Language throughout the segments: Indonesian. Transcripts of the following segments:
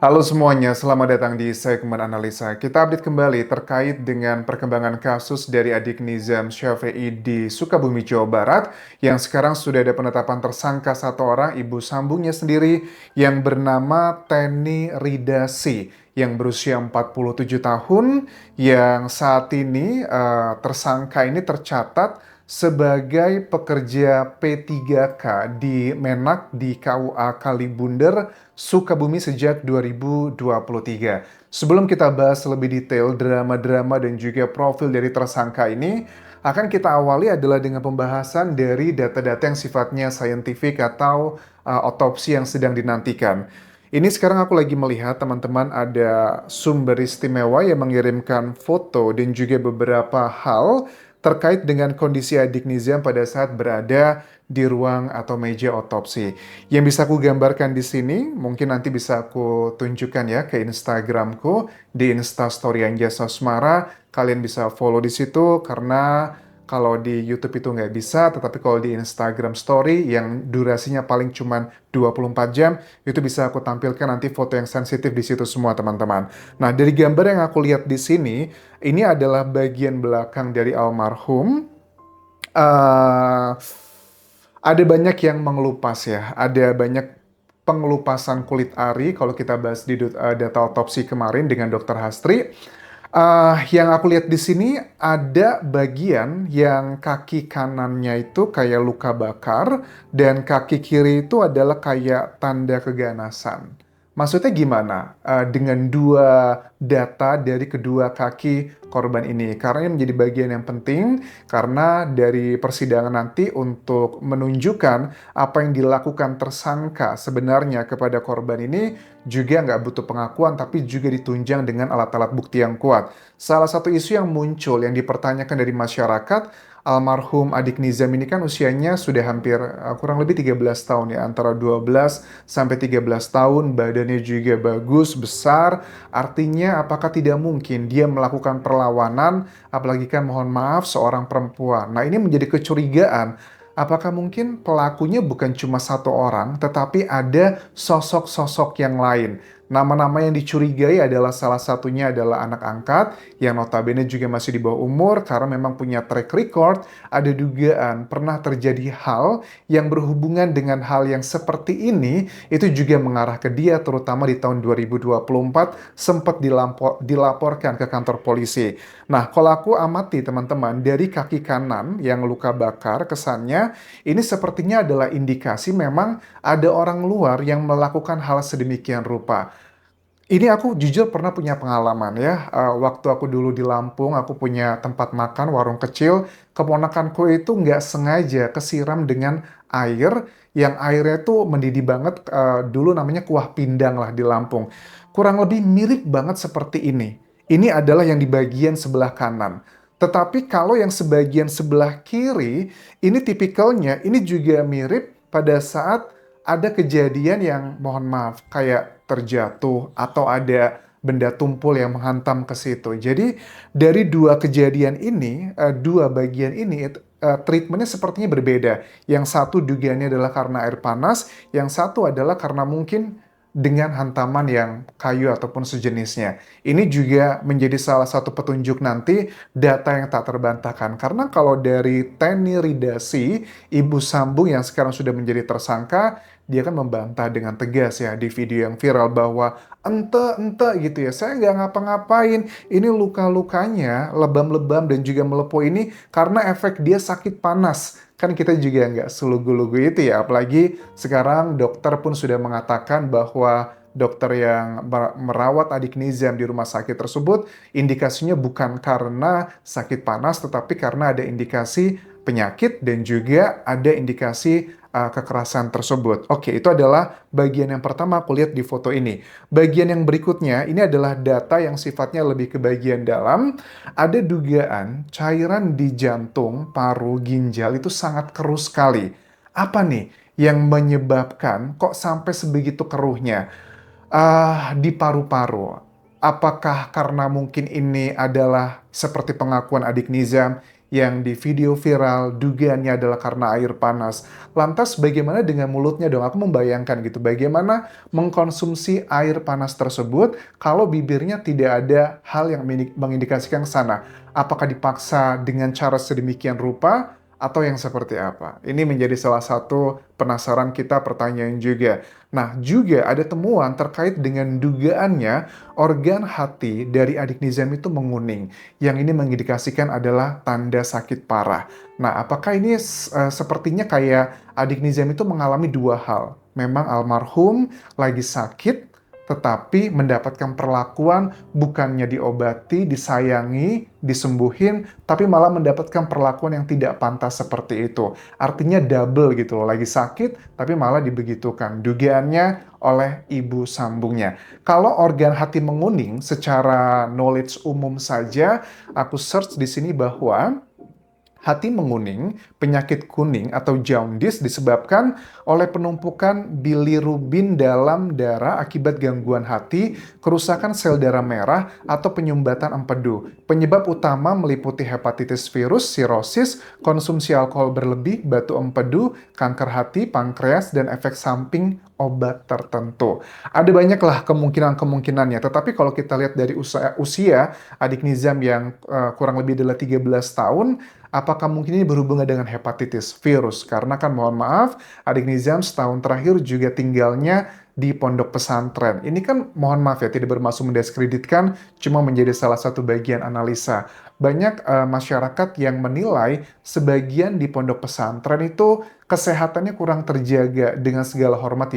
Halo semuanya, selamat datang di segmen analisa. Kita update kembali terkait dengan perkembangan kasus dari adik Nizam Syafiei di Sukabumi, Jawa Barat, yang sekarang sudah ada penetapan tersangka satu orang, ibu sambungnya sendiri, yang bernama Teni Ridasi, yang berusia 47 tahun, yang saat ini tersangka ini tercatat sebagai pekerja P3K di Menak di KUA Kalibunder, Sukabumi sejak 2023. Sebelum kita bahas lebih detail drama-drama dan juga profil dari tersangka ini, akan kita awali adalah dengan pembahasan dari data-data yang sifatnya saintifik atau otopsi yang sedang dinantikan. Ini sekarang aku lagi melihat teman-teman ada sumber istimewa yang mengirimkan foto dan juga beberapa hal terkait dengan kondisi adik Nizam pada saat berada di ruang atau meja otopsi. Yang bisa aku gambarkan di sini, mungkin nanti bisa aku tunjukkan ya ke Instagramku, di Instastory Anjasa Asmara. Kalian bisa follow di situ karena kalau di YouTube itu nggak bisa, tetapi kalau di Instagram Story yang durasinya paling cuma 24 jam, itu bisa aku tampilkan nanti foto yang sensitif di situ semua teman-teman. Nah, dari gambar yang aku lihat di sini, ini adalah bagian belakang dari almarhum. Eh, ada banyak yang mengelupas ya, ada banyak pengelupasan kulit ari kalau kita bahas di data otopsi kemarin dengan Dokter Hastri. Yang aku lihat di sini ada bagian yang kaki kanannya itu kayak luka bakar dan kaki kiri itu adalah kayak tanda keganasan. Maksudnya gimana dengan dua data dari kedua kaki korban ini? Karena ini menjadi bagian yang penting karena dari persidangan nanti untuk menunjukkan apa yang dilakukan tersangka sebenarnya kepada korban ini juga nggak butuh pengakuan tapi juga ditunjang dengan alat-alat bukti yang kuat. Salah satu isu yang muncul yang dipertanyakan dari masyarakat, almarhum adik Nizam ini kan usianya sudah hampir kurang lebih 13 tahun ya, antara 12 sampai 13 tahun, badannya juga bagus, besar. Artinya apakah tidak mungkin dia melakukan perlawanan, apalagi kan mohon maaf seorang perempuan. Nah, ini menjadi kecurigaan. Apakah mungkin pelakunya bukan cuma satu orang, tetapi ada sosok-sosok yang lain? Nama-nama yang dicurigai adalah salah satunya adalah anak angkat yang notabene juga masih di bawah umur karena memang punya track record, ada dugaan pernah terjadi hal yang berhubungan dengan hal yang seperti ini, itu juga mengarah ke dia terutama di tahun 2024 sempat dilaporkan ke kantor polisi. Nah, kalau aku amati teman-teman dari kaki kanan yang luka bakar kesannya ini sepertinya adalah indikasi memang ada orang luar yang melakukan hal sedemikian rupa. Ini aku jujur pernah punya pengalaman ya. Waktu aku dulu di Lampung, aku punya tempat makan, warung kecil. Keponakanku itu nggak sengaja kesiram dengan air, yang airnya tuh mendidih banget. Dulu namanya kuah pindang lah di Lampung. Kurang lebih mirip banget seperti ini. Ini adalah yang di bagian sebelah kanan. Tetapi kalau yang sebagian sebelah kiri, ini tipikalnya, ini juga mirip pada saat ada kejadian yang mohon maaf kayak terjatuh atau ada benda tumpul yang menghantam ke situ. Jadi dari dua kejadian ini, dua bagian ini treatmentnya sepertinya berbeda. Yang satu dugaannya adalah karena air panas, yang satu adalah karena mungkin dengan hantaman yang kayu ataupun sejenisnya. Ini juga menjadi salah satu petunjuk nanti data yang tak terbantahkan. Karena kalau dari Teni Ridasi, ibu sambung yang sekarang sudah menjadi tersangka, dia kan membantah dengan tegas ya di video yang viral bahwa ente gitu ya, saya nggak ngapa-ngapain, ini luka-lukanya lebam-lebam dan juga melepuh ini karena efek dia sakit panas. Kan kita juga nggak selugu-lugu itu ya, apalagi sekarang dokter pun sudah mengatakan bahwa dokter yang merawat adik Nizam di rumah sakit tersebut indikasinya bukan karena sakit panas tetapi karena ada indikasi penyakit dan juga ada indikasi kekerasan tersebut. Oke, itu adalah bagian yang pertama aku lihat di foto ini. Bagian yang berikutnya, ini adalah data yang sifatnya lebih ke bagian dalam. Ada dugaan cairan di jantung, paru, ginjal itu sangat keruh sekali. Apa nih yang menyebabkan kok sampai sebegitu keruhnya? Di paru-paru. Apakah karena mungkin ini adalah seperti pengakuan adik Nizam, yang di video viral dugaannya adalah karena air panas. Lantas bagaimana dengan mulutnya dong? Aku membayangkan gitu, bagaimana mengkonsumsi air panas tersebut kalau bibirnya tidak ada hal yang mengindikasikan ke sana. Apakah dipaksa dengan cara sedemikian rupa atau yang seperti apa? Ini menjadi salah satu penasaran kita, pertanyaan juga. Nah, juga ada temuan terkait dengan dugaannya organ hati dari adik Nizam itu menguning. Yang ini mengindikasikan adalah tanda sakit parah. Nah, apakah ini sepertinya kayak adik Nizam itu mengalami dua hal. Memang almarhum lagi sakit, tetapi mendapatkan perlakuan bukannya diobati, disayangi, disembuhin, tapi malah mendapatkan perlakuan yang tidak pantas seperti itu. Artinya double gitu loh, lagi sakit, tapi malah dibegitukan. Dugaannya oleh ibu sambungnya. Kalau organ hati menguning, secara knowledge umum saja, aku search di sini bahwa hati menguning, penyakit kuning atau jaundice disebabkan oleh penumpukan bilirubin dalam darah akibat gangguan hati, kerusakan sel darah merah, atau penyumbatan empedu. Penyebab utama meliputi hepatitis virus, sirosis, konsumsi alkohol berlebih, batu empedu, kanker hati, pankreas, dan efek samping obat tertentu. Ada banyaklah kemungkinan-kemungkinannya, tetapi kalau kita lihat dari usia adik Nizam yang kurang lebih adalah 13 tahun, apakah mungkin ini berhubungan dengan hepatitis virus? Karena kan mohon maaf, adik Nizam setahun terakhir juga tinggalnya di pondok pesantren. Ini kan mohon maaf ya, tidak bermaksud mendiskreditkan, cuma menjadi salah satu bagian analisa. Banyak masyarakat yang menilai sebagian di pondok pesantren itu kesehatannya kurang terjaga. Dengan segala hormat,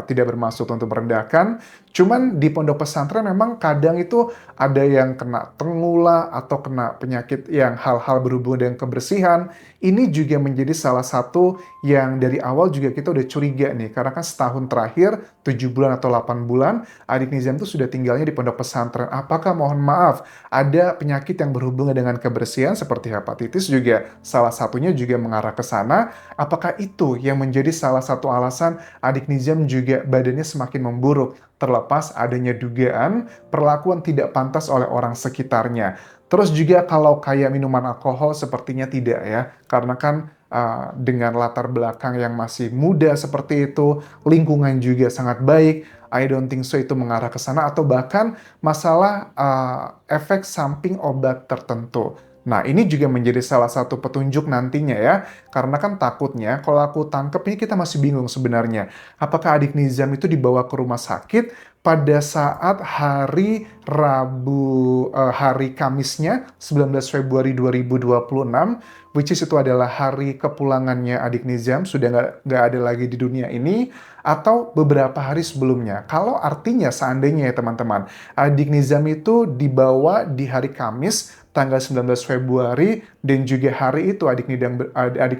tidak bermaksud untuk merendahkan. Cuman di pondok pesantren memang kadang itu ada yang kena tengula atau kena penyakit yang hal-hal berhubungan dengan kebersihan. Ini juga menjadi salah satu yang dari awal juga kita udah curiga nih. Karena kan setahun terakhir, 7 bulan atau 8 bulan, adik Nizam itu sudah tinggalnya di pondok pesantren. Apakah mohon maaf, ada penyakit yang berhubungan dengan kebersihan seperti hepatitis juga salah satunya juga mengarah ke sana? Apakah itu yang menjadi salah satu alasan adik Nizam juga badannya semakin memburuk? Terlepas adanya dugaan perlakuan tidak pantas oleh orang sekitarnya. Terus juga kalau kayak minuman alkohol sepertinya tidak ya, karena kan dengan latar belakang yang masih muda seperti itu, lingkungan juga sangat baik, I don't think so itu mengarah ke sana, atau bahkan masalah efek samping obat tertentu. Nah, ini juga menjadi salah satu petunjuk nantinya ya, karena kan takutnya kalau aku tangkep ini kita masih bingung sebenarnya. Apakah adik Nizam itu dibawa ke rumah sakit pada saat hari Rabu, hari Kamisnya 19 Februari 2026, which is itu adalah hari kepulangannya adik Nizam, sudah nggak ada lagi di dunia ini, atau beberapa hari sebelumnya. Kalau artinya seandainya ya teman-teman, adik Nizam itu dibawa di hari Kamis, tanggal 19 Februari, dan juga hari itu adik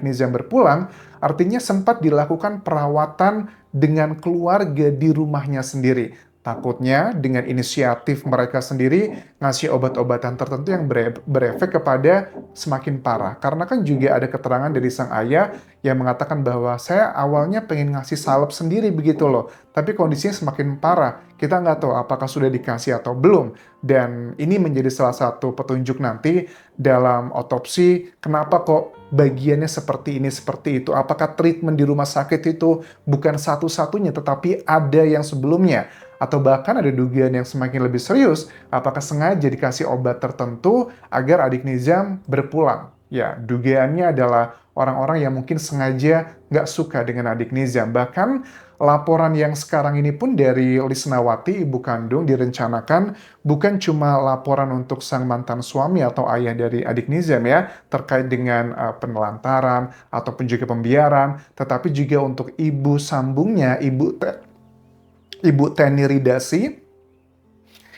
Nizam berpulang, artinya sempat dilakukan perawatan dengan keluarga di rumahnya sendiri. Takutnya dengan inisiatif mereka sendiri ngasih obat-obatan tertentu yang berefek kepada semakin parah. Karena kan juga ada keterangan dari sang ayah yang mengatakan bahwa saya awalnya pengen ngasih salep sendiri begitu loh. Tapi kondisinya semakin parah. Kita nggak tahu apakah sudah dikasih atau belum. Dan ini menjadi salah satu petunjuk nanti dalam otopsi kenapa kok bagiannya seperti ini, seperti itu. Apakah treatment di rumah sakit itu bukan satu-satunya tetapi ada yang sebelumnya. Atau bahkan ada dugaan yang semakin lebih serius, apakah sengaja dikasih obat tertentu agar adik Nizam berpulang. Ya, dugaannya adalah orang-orang yang mungkin sengaja nggak suka dengan adik Nizam. Bahkan laporan yang sekarang ini pun dari Lisnawati, ibu kandung, direncanakan bukan cuma laporan untuk sang mantan suami atau ayah dari adik Nizam ya, terkait dengan penelantaran ataupun juga pembiaran, tetapi juga untuk ibu sambungnya, Ibu Teni Ridasi,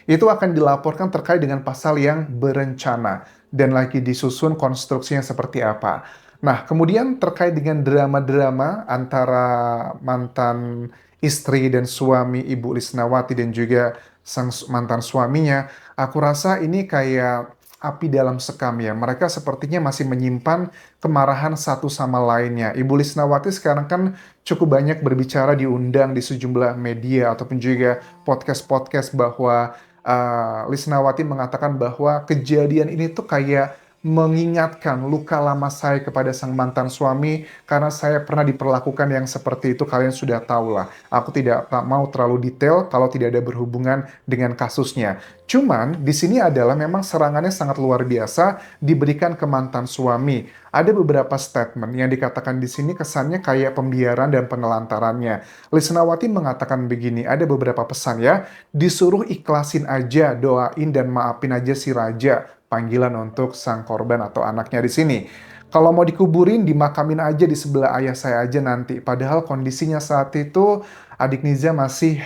itu akan dilaporkan terkait dengan pasal yang berencana dan lagi disusun konstruksinya seperti apa. Nah, kemudian terkait dengan drama-drama antara mantan istri dan suami Ibu Lisnawati dan juga sang mantan suaminya, aku rasa ini kayak api dalam sekam ya. Mereka sepertinya masih menyimpan kemarahan satu sama lainnya. Ibu Lisnawati sekarang kan cukup banyak berbicara, diundang di sejumlah media ataupun juga podcast-podcast bahwa Lisnawati mengatakan bahwa kejadian ini tuh kayak mengingatkan luka lama saya kepada sang mantan suami, karena saya pernah diperlakukan yang seperti itu, kalian sudah tahu lah. Aku tidak mau terlalu detail kalau tidak ada berhubungan dengan kasusnya. Cuman di sini adalah memang serangannya sangat luar biasa diberikan ke mantan suami. Ada beberapa statement yang dikatakan di sini kesannya kayak pembiaran dan penelantarannya. Lisnawati mengatakan begini, ada beberapa pesan ya, disuruh ikhlasin aja, doain dan maafin aja si raja. Panggilan untuk sang korban atau anaknya di sini. Kalau mau dikuburin, dimakamin aja di sebelah ayah saya aja nanti. Padahal kondisinya saat itu adik Niza masih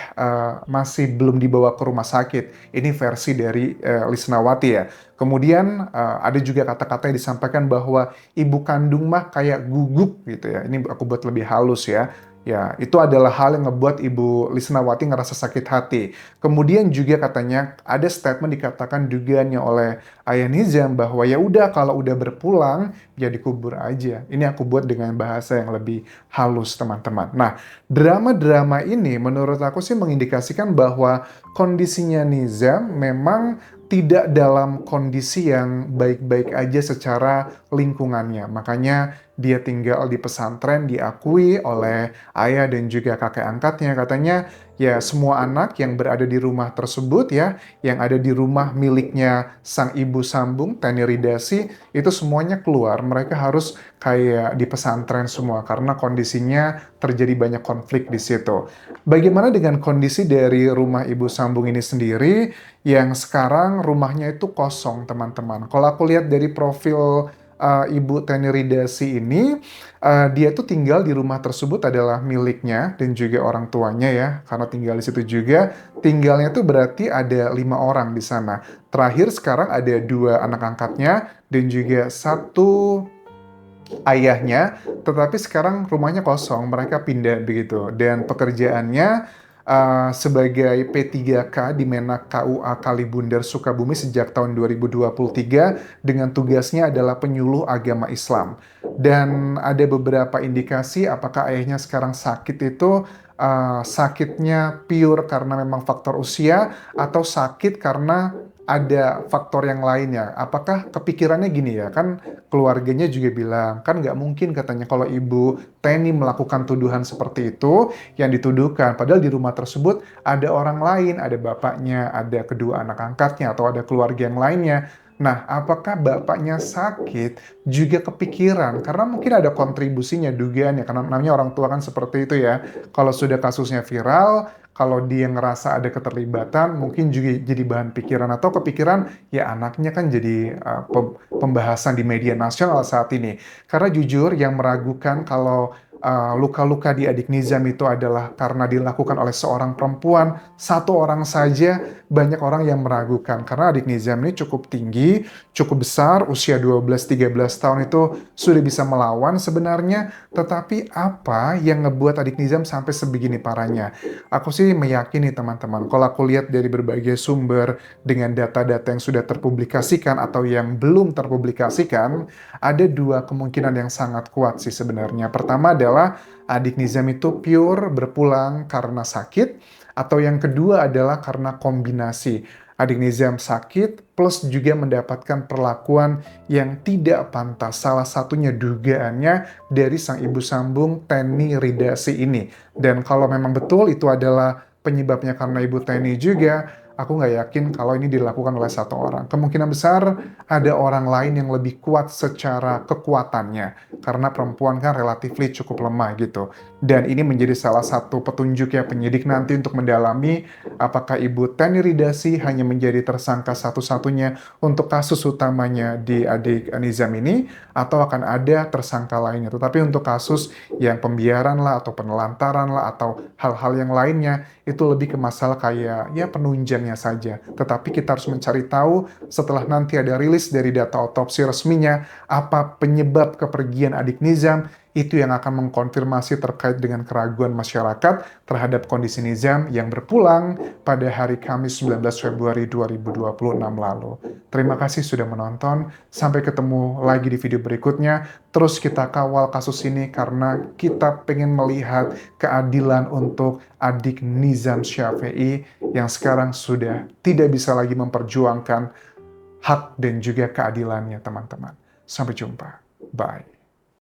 belum dibawa ke rumah sakit. Ini versi dari Lisnawati ya. Kemudian ada juga kata-kata yang disampaikan bahwa ibu kandung mah kayak guguk gitu ya. Ini aku buat lebih halus ya. Ya, itu adalah hal yang ngebuat Ibu Lisnawati ngerasa sakit hati. Kemudian juga katanya ada statement dikatakan dugaannya oleh Ayah Nizam bahwa ya udah kalau udah berpulang ya dikubur aja. Ini aku buat dengan bahasa yang lebih halus teman-teman. Nah, drama-drama ini menurut aku sih mengindikasikan bahwa kondisinya Nizam memang tidak dalam kondisi yang baik-baik aja secara lingkungannya. Makanya dia tinggal di pesantren diakui oleh ayah dan juga kakek angkatnya. Katanya ya semua anak yang berada di rumah tersebut ya, yang ada di rumah miliknya sang ibu sambung, Teni Ridasi, itu semuanya keluar. Mereka harus kayak di pesantren semua karena kondisinya terjadi banyak konflik di situ. Bagaimana dengan kondisi dari rumah ibu sambung ini sendiri yang sekarang rumahnya itu kosong, teman-teman. Kalau aku lihat dari profil Ibu Teni Ridasi ini, dia tuh tinggal di rumah tersebut adalah miliknya dan juga orang tuanya ya, karena tinggal di situ juga. Tinggalnya tuh berarti ada 5 orang di sana. Terakhir sekarang ada 2 anak angkatnya dan juga satu ayahnya, tetapi sekarang rumahnya kosong, mereka pindah begitu. Dan pekerjaannya sebagai P3K di Menak KUA Kalibundar Sukabumi sejak tahun 2023 dengan tugasnya adalah penyuluh agama Islam. Dan ada beberapa indikasi apakah ayahnya sekarang sakit itu sakitnya pure karena memang faktor usia atau sakit karena ada faktor yang lainnya. Apakah kepikirannya gini ya, kan keluarganya juga bilang, kan nggak mungkin katanya kalau Ibu Teni melakukan tuduhan seperti itu yang dituduhkan. Padahal di rumah tersebut ada orang lain, ada bapaknya, ada kedua anak angkatnya, atau ada keluarga yang lainnya. Nah, apakah bapaknya sakit juga kepikiran? Karena mungkin ada kontribusinya, dugaannya. Karena namanya orang tua kan seperti itu ya. Kalau sudah kasusnya viral, kalau dia ngerasa ada keterlibatan, mungkin juga jadi bahan pikiran atau kepikiran, ya anaknya kan jadi pembahasan di media nasional saat ini. Karena jujur yang meragukan kalau luka-luka di adik Nizam itu adalah karena dilakukan oleh seorang perempuan, satu orang saja, banyak orang yang meragukan. Karena adik Nizam ini cukup tinggi, cukup besar, usia 12-13 tahun itu sudah bisa melawan sebenarnya, tetapi apa yang ngebuat adik Nizam sampai sebegini parahnya? Aku sih meyakini teman-teman, kalau aku lihat dari berbagai sumber dengan data-data yang sudah terpublikasikan atau yang belum terpublikasikan, ada 2 kemungkinan yang sangat kuat sih sebenarnya. Pertama adalah adik Nizam itu pure berpulang karena sakit, atau yang kedua adalah karena kombinasi. Adik Nizam sakit plus juga mendapatkan perlakuan yang tidak pantas. Salah satunya dugaannya dari sang ibu sambung Teni Ridasi ini. Dan kalau memang betul itu adalah penyebabnya karena Ibu Teni juga, aku nggak yakin kalau ini dilakukan oleh satu orang. Kemungkinan besar ada orang lain yang lebih kuat secara kekuatannya. Karena perempuan kan relatif cukup lemah gitu. Dan ini menjadi salah satu petunjuk ya penyidik nanti untuk mendalami apakah Ibu Teni Ridasi hanya menjadi tersangka satu-satunya untuk kasus utamanya di adik Nizam ini, atau akan ada tersangka lainnya. Tetapi untuk kasus yang pembiaran lah, atau penelantaran lah, atau hal-hal yang lainnya, itu lebih ke masalah kayak ya penunjangnya saja. Tetapi kita harus mencari tahu setelah nanti ada rilis dari data otopsi resminya, apa penyebab kepergian adik Nizam, itu yang akan mengkonfirmasi terkait dengan keraguan masyarakat terhadap kondisi Nizam yang berpulang pada hari Kamis 19 Februari 2026 lalu. Terima kasih sudah menonton, sampai ketemu lagi di video berikutnya. Terus kita kawal kasus ini karena kita pengen melihat keadilan untuk adik Nizam Syafei yang sekarang sudah tidak bisa lagi memperjuangkan hak dan juga keadilannya, teman-teman. Sampai jumpa. Bye.